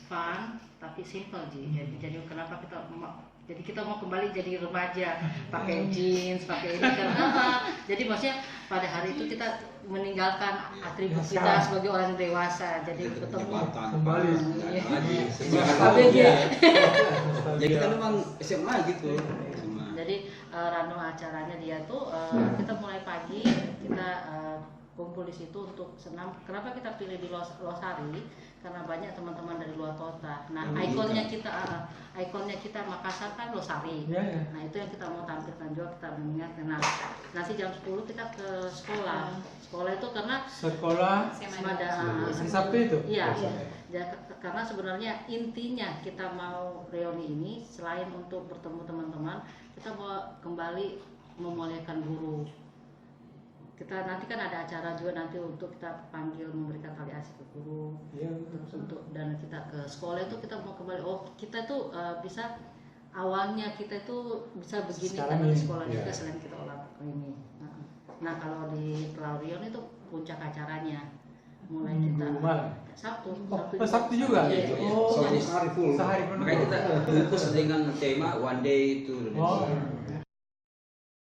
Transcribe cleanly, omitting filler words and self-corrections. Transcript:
fun tapi simple jadi kenapa kita mau kembali jadi remaja, pakai jeans, pakai ini karena jadi maksudnya pada hari itu kita meninggalkan atribut kita sebagai orang dewasa, jadi ketemu kembali jadi kan memang SMA gitu. Jadi random acaranya dia tuh kita mulai pagi, kita kumpul di situ untuk senam. Kenapa kita pilih di Losari? Karena banyak teman-teman dari luar kota. Nah, ikonnya kita Makassar kan Losari. Nah, itu yang kita mau tampilkan juga, kita mengingatkan. Nah, nanti jam 10 kita ke sekolah. Sekolah itu karena Sabtu itu? Iya. Karena sebenarnya intinya kita mau reuni ini selain untuk bertemu teman-teman, kita mau kembali memuliakan guru. Kita nanti kan ada acara juga nanti untuk kita panggil memberikan tali asih ke guru. Dan kita ke sekolah itu kita mau kembali. Kita tuh bisa awalnya kita itu bisa begini karena di sekolah juga selain kita olah ini. Nah kalau di Clarion itu puncak acaranya. Mulai kita Sabtu juga. Sehari full. Makanya kita bungkus dengan tema one day itu.